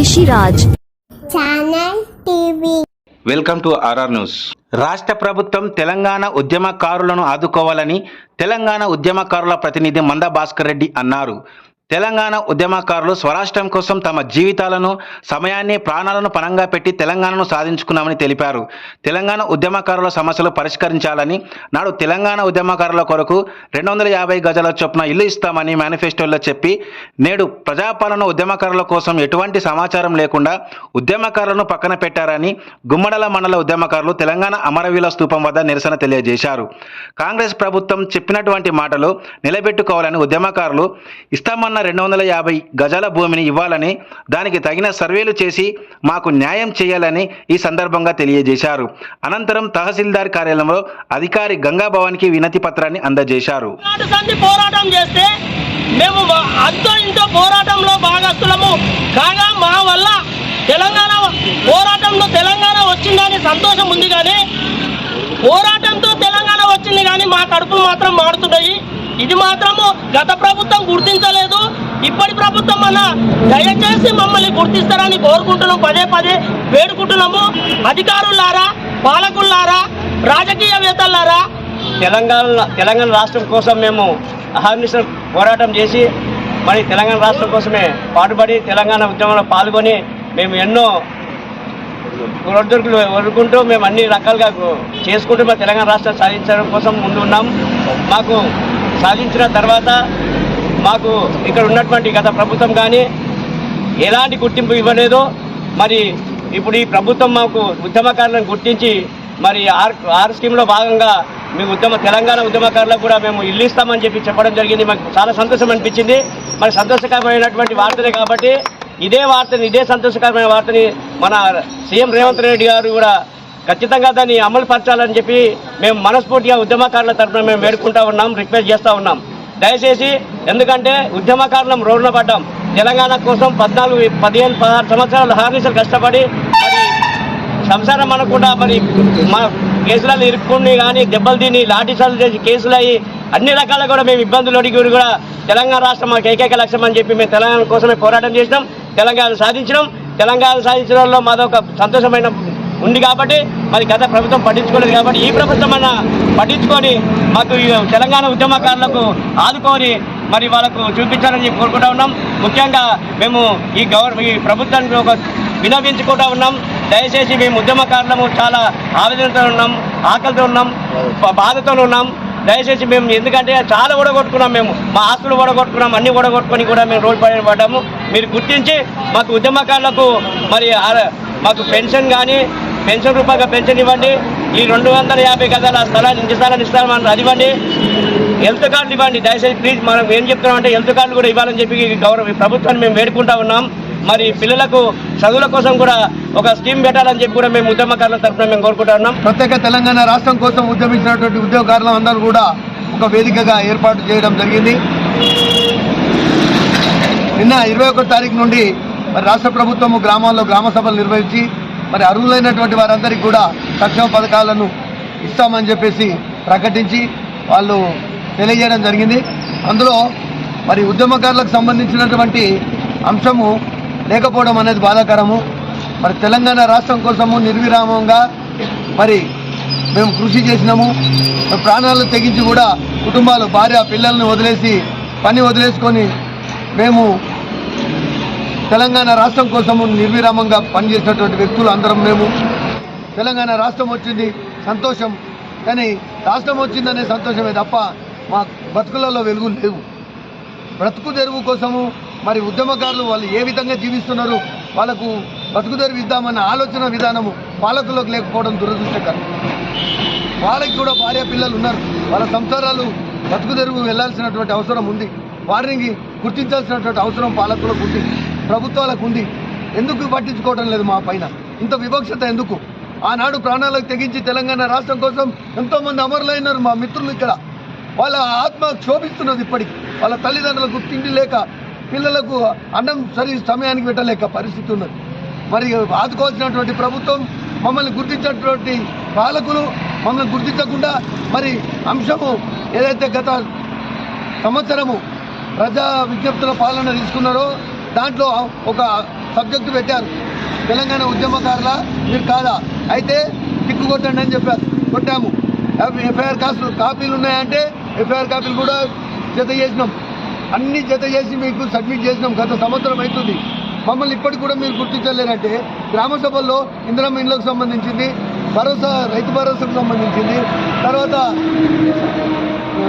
Rishiraj channel TV. Welcome to RR news. రాష్ట్ర ప్రభుత్వం తెలంగాణ ఉద్యమకారులను ఆదుకోవాలని తెలంగాణ ఉద్యమకారుల ప్రతినిధి మంద భాస్కర్ రెడ్డి అన్నారు. తెలంగాణ ఉద్యమకారులు స్వరాష్ట్రం కోసం తమ జీవితాలను, సమయాన్ని, ప్రాణాలను పణంగా పెట్టి తెలంగాణను సాధించుకున్నామని తెలిపారు. తెలంగాణ ఉద్యమకారుల సమస్యలు పరిష్కరించాలని, నాడు తెలంగాణ ఉద్యమకారుల కొరకు 250 గజాల చొప్పున ఇల్లు ఇస్తామని మేనిఫెస్టోలో చెప్పి, నేడు ప్రజాపాలన ఉద్యమకారుల కోసం ఎటువంటి సమాచారం లేకుండా ఉద్యమకారులను పక్కన పెట్టారని గుమ్మడల మండల ఉద్యమకారులు తెలంగాణ అమరవీరుల స్తూపం వద్ద నిరసన తెలియజేశారు. కాంగ్రెస్ ప్రభుత్వం చెప్పినటువంటి మాటలు నిలబెట్టుకోవాలని ఉద్యమకారులు ఇస్తామన్న 250 గజాల భూమిని ఇవ్వాలని, దానికి తగిన సర్వేలు చేసి మాకు న్యాయం చేయాలని ఈ సందర్భంగా తెలియజేశారు. అనంతరం తహసీల్దార్ కార్యాలయంలో అధికారి గంగాభవన్కి వినతి పత్రాన్ని అందజేశారు. పోరాటం చేస్తే మేము అంతో ఇంతో పోరాటంలో భాగస్తులము కాగా మా వల్ల తెలంగాణ పోరాటంలో తెలంగాణ వచ్చిందని సంతోషం ఉంది, కానీ పోరాటంతో తెలంగాణ వచ్చింది కానీ మా కడుపులు మాత్రం మారుతున్నాయి. ఇది మాత్రము గత ప్రభుత్వం గుర్తించలేదు. ఇప్పటి ప్రభుత్వం మన దయచేసి మమ్మల్ని గుర్తిస్తారని కోరుకుంటున్నాం, పదే పదే వేడుకుంటున్నాము. అధికారులారా, పాలకులారా, రాజకీయవేత్తలారా, తెలంగాణ రాష్ట్రం కోసం మేము అహర్నిశలు పోరాటం చేసి మరి తెలంగాణ రాష్ట్రం కోసమే పాటుపడి తెలంగాణ ఉద్యమంలో పాల్గొని మేము ఎన్నో ఒడిదుడుకులు వదులుకుంటూ మేము అన్ని రకాలుగా చేసుకుంటూ మా తెలంగాణ రాష్ట్రం సాధించడం కోసం ముందు ఉన్నాం. మాకు సాధించిన తర్వాత మాకు ఇక్కడ ఉన్నటువంటి గత ప్రభుత్వం కానీ ఎలాంటి గుర్తింపు ఇవ్వలేదు. మరి ఇప్పుడు ఈ ప్రభుత్వం మాకు ఉద్యమకారులను గుర్తించి మరి ఆర్ స్కీమ్లో భాగంగా మేము తెలంగాణ ఉద్యమకారులకు కూడా మేము ఇల్లు ఇస్తామని చెప్పడం జరిగింది. మాకు చాలా సంతోషం అనిపించింది. మరి సంతోషకరమైనటువంటి వార్తనే కాబట్టి ఇదే సంతోషకరమైన వార్తని మన సీఎం రేవంత్ రెడ్డి గారు కూడా ఖచ్చితంగా దాన్ని అమలు పరచాలని చెప్పి మేము మనస్ఫూర్తిగా ఉద్యమకారుల తరఫున మేము వేడుకుంటూ ఉన్నాం, రిక్వెస్ట్ చేస్తూ ఉన్నాం. దయచేసి, ఎందుకంటే ఉద్యమకారులం రోడ్డున పడ్డాం. తెలంగాణ కోసం 14, 15, 16 సంవత్సరాలు హార్నిసలు కష్టపడి మరి సంసారం అనకుండా మరి మా కేసులలో ఇరుక్కుని కానీ దెబ్బలు తిని లాఠీసార్లు చేసి కేసులు అయ్యి అన్ని రకాల కూడా మేము ఇబ్బందులు అడిగి కూడా తెలంగాణ రాష్ట్రం మాకు ఏకైక లక్ష్యం అని చెప్పి మేము తెలంగాణ కోసమే పోరాటం చేసినాం. తెలంగాణ సాధించడంలో మాదొక సంతోషమైన ఉంది కాబట్టి మరి గత ప్రభుత్వం పట్టించుకోలేదు కాబట్టి ఈ ప్రభుత్వం అన్న పట్టించుకొని మాకు తెలంగాణ ఉద్యమకారులకు ఆదుకొని మరి వాళ్ళకు చూపించాలని చెప్పి కోరుకుంటా ఉన్నాం. ముఖ్యంగా మేము ఈ ప్రభుత్వానికి ఒక విన్నవించుకుంటా ఉన్నాం. దయచేసి మేము ఉద్యమకారులము చాలా ఆవేదనతో ఉన్నాం, ఆకలితో ఉన్నాం, బాధతో ఉన్నాం. దయచేసి మేము ఎందుకంటే చాలా ఓడగొట్టుకున్నాం, మేము మా ఆస్తులు ఓడగొట్టుకున్నాం, అన్ని ఓడగొట్టుకొని కూడా మేము రోడ్డు పడ్డాము. మీరు గుర్తించి మాకు ఉద్యమకారులకు మరి మాకు పెన్షన్ రూపాయగా పెన్షన్ ఇవ్వండి. ఈ 250 గజాల ఇంటి స్థలాన్ని ఇస్తామని అది ఇవ్వండి. హెల్త్ కార్డులు ఇవ్వండి. దయచేసి ప్లీజ్ మనం ఏం చెప్తున్నామంటే హెల్త్ కార్డులు కూడా ఇవ్వాలని చెప్పి ప్రభుత్వాన్ని మేము వేడుకుంటా ఉన్నాం. మరి పిల్లలకు చదువుల కోసం కూడా ఒక స్కీమ్ పెట్టాలని చెప్పి కూడా మేము ఉద్యమకారుల తరఫున మేము కోరుకుంటా ఉన్నాం. ప్రత్యేక తెలంగాణ రాష్ట్రం కోసం ఉద్యమించినటువంటి ఉద్యోగకారులు అందరూ కూడా ఒక వేదికగా ఏర్పాటు చేయడం జరిగింది. నిన్న 21 తారీఖు నుండి మరి రాష్ట్ర ప్రభుత్వము గ్రామాల్లో గ్రామ సభలు నిర్వహించి మరి అర్హులైనటువంటి వారందరికీ కూడా సంక్షేమ పథకాలను ఇస్తామని చెప్పేసి ప్రకటించి వాళ్ళు తెలియజేయడం జరిగింది. అందులో మరి ఉద్యమకారులకు సంబంధించినటువంటి అంశము లేకపోవడం అనేది బాధాకరము. మరి తెలంగాణ రాష్ట్రం కోసము నిర్విరామంగా మరి మేము కృషి చేసినాము. ప్రాణాలను తెగించి కూడా కుటుంబాలు, భార్య, పిల్లల్ని వదిలేసి పని వదిలేసుకొని మేము తెలంగాణ రాష్ట్రం కోసము నిర్విరామంగా పనిచేసినటువంటి వ్యక్తులు అందరం మేము. తెలంగాణ రాష్ట్రం వచ్చింది సంతోషం, కానీ రాష్ట్రం వచ్చిందనే సంతోషమే తప్ప మా బతుకులలో వెలుగులు లేవు. బ్రతుకు తెరువు కోసము మరి ఉద్యమకారులు వాళ్ళు ఏ విధంగా జీవిస్తున్నారు, వాళ్ళకు బతుకు తెరువు ఇద్దామన్న ఆలోచన విధానము పాలకులకు లేకపోవడం దురదృష్టకరం. వాళ్ళకి కూడా భార్య పిల్లలు ఉన్నారు, వాళ్ళ సంసారాలు బతుకు తెరువు వెళ్లాల్సినటువంటి అవసరం ఉంది. వారిని గుర్తించాల్సినటువంటి అవసరం పాలకులకు ఉంది, ప్రభుత్వాలకు ఉంది. ఎందుకు పట్టించుకోవడం లేదు మా పైన? ఇంత వివక్షత ఎందుకు? ఆనాడు ప్రాణాలకు తెగించి తెలంగాణ రాష్ట్రం కోసం ఎంతోమంది అమరులైనారు మా మిత్రులు. ఇక్కడ వాళ్ళ ఆత్మ క్షోభిస్తున్నది. ఇప్పటికీ వాళ్ళ తల్లిదండ్రులకు తిండి లేక, పిల్లలకు అన్నం సరి సమయానికి పెట్టలేక పరిస్థితి ఉన్నది. మరి ఆదుకోవాల్సినటువంటి ప్రభుత్వం, మమ్మల్ని గుర్తించినటువంటి పాలకులు మమ్మల్ని గుర్తించకుండా మరి అంశము ఏదైతే గత సంవత్సరము ప్రజా విజ్ఞప్తుల పాలన తీసుకున్నారో దాంట్లో ఒక సబ్జెక్టు పెట్టారు. తెలంగాణ ఉద్యమకారుల మీరు కాదా, అయితే టిక్కు కొట్టండి అని చెప్పారు. కొట్టాము. ఎఫ్ఐఆర్ కాపీలు ఉన్నాయంటే ఎఫ్ఐఆర్ కాపీలు కూడా జత చేసినాం. అన్ని జత చేసి మీకు సబ్మిట్ చేసినాం. గత సంవత్సరం అవుతుంది. మమ్మల్ని ఇప్పటికి కూడా మీరు గుర్తించలేరంటే గ్రామ సభల్లో ఇందిరమ్మ ఇండ్లకు సంబంధించింది, భరోసా రైతు భరోసాకు సంబంధించింది, తర్వాత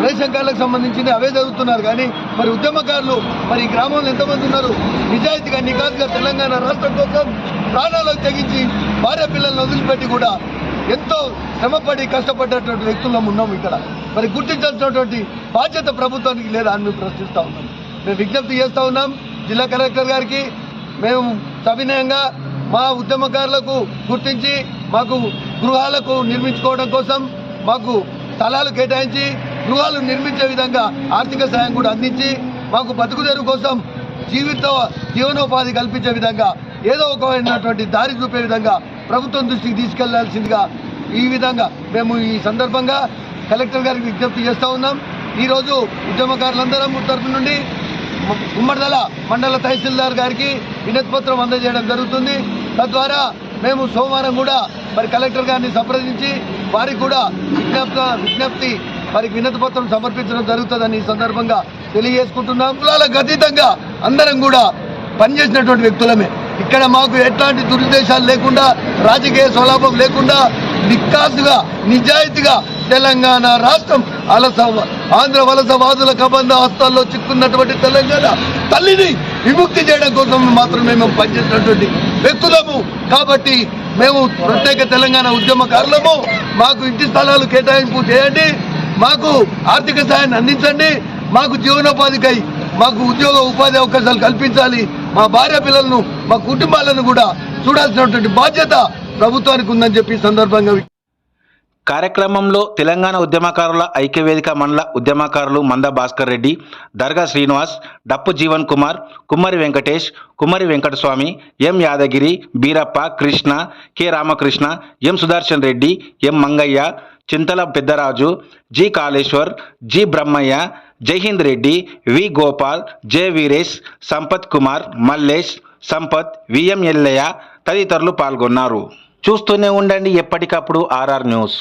రేషన్ కార్డులకు సంబంధించింది అవే చదువుతున్నారు. కానీ మరి ఉద్యమకారులు మరి ఈ గ్రామంలో ఎంతమంది ఉన్నారు? నిజాయితీగా నికాస్గా తెలంగాణ రాష్ట్రం కోసం ప్రాణాలకు తెగించి భార్య పిల్లలను వదిలిపెట్టి కూడా ఎంతో శ్రమపడి కష్టపడ్డటువంటి వ్యక్తులం ఉన్నాము ఇక్కడ. మరి గుర్తించాల్సినటువంటి బాధ్యత ప్రభుత్వానికి లేదా అని మేము ప్రశ్నిస్తూ ఉన్నాం. మేము విజ్ఞప్తి చేస్తూ ఉన్నాం జిల్లా కలెక్టర్ గారికి. మేము సవినయంగా మా ఉద్యమకారులకు గుర్తించి మాకు గృహాలకు నిర్మించుకోవడం కోసం మాకు స్థలాలు కేటాయించి గృహాలు నిర్మించే విధంగా ఆర్థిక సాయం కూడా అందించి మాకు బతుకుదెరువు కోసం జీవనోపాధి కల్పించే విధంగా ఏదో ఒకమైనటువంటి దారి చూపే విధంగా ప్రభుత్వం దృష్టికి తీసుకెళ్లాల్సిందిగా ఈ విధంగా మేము ఈ సందర్భంగా కలెక్టర్ గారికి విజ్ఞప్తి చేస్తూ ఉన్నాం. ఈరోజు ఉద్యమకారులందరం తరఫు నుండి ఉమ్మడిదల మండల తహసీల్దార్ గారికి వినతి పత్రం అందజేయడం జరుగుతుంది. తద్వారా మేము సోమవారం కూడా మరి కలెక్టర్ గారిని సంప్రదించి వారికి కూడా విజ్ఞప్తి వారికి వినతి పత్రం సమర్పించడం జరుగుతుందని ఈ సందర్భంగా తెలియజేసుకుంటున్నాం. కులాలకు అతీతంగా అందరం కూడా పనిచేసినటువంటి వ్యక్తులమే. ఇక్కడ మాకు ఎట్లాంటి దురుద్దేశాలు లేకుండా, రాజకీయ స్వలాభం లేకుండా నిక్కాసుగా నిజాయితీగా తెలంగాణ రాష్ట్రం ఆంధ్ర వలసవాదుల కబంధ హస్తాల్లో చిక్కున్నటువంటి తెలంగాణ తల్లిని విముక్తి చేయడం కోసం మాత్రమే మేము పనిచేసినటువంటి వ్యక్తులము. కాబట్టి మేము ప్రత్యేక తెలంగాణ ఉద్యమకారులము. మాకు ఇంటి స్థలాలు కేటాయింపు చేయండి, మాకు ఆర్థిక సాయాన్ని అందించండి, మాకు జీవనోపాధికై మాకు ఉద్యోగ ఉపాధి అవకాశాలు కల్పించాలి. మా భార్య పిల్లలను మా కుటుంబాలను కూడా చూడాల్సినటువంటి బాధ్యత ప్రభుత్వానికి ఉందని చెప్పి సందర్భంగా కార్యక్రమంలో తెలంగాణ ఉద్యమకారుల ఐక్యవేదిక మండల ఉద్యమకారులు మంద భాస్కర్ రెడ్డి, దర్గా శ్రీనివాస్, డప్పు జీవన్ కుమార్, కుమ్మరి వెంకటేష్, కుమ్మరి వెంకటస్వామి, ఎం యాదగిరి, బీరప్ప, కృష్ణ, కె రామకృష్ణ, ఎం సుదర్శన్ రెడ్డి, ఎం మంగయ్య, చింతల పెద్దరాజు, జి కాళేశ్వర్, జి బ్రహ్మయ్య, జైహింద్ రెడ్డి, వి గోపాల్, జె వీరేష్, సంపత్ కుమార్, మల్లేష్, సంపత్, విఎం ఎల్లయ్య తదితరులు పాల్గొన్నారు. చూస్తూనే ఉండండి ఎప్పటికప్పుడు ఆర్ఆర్ న్యూస్.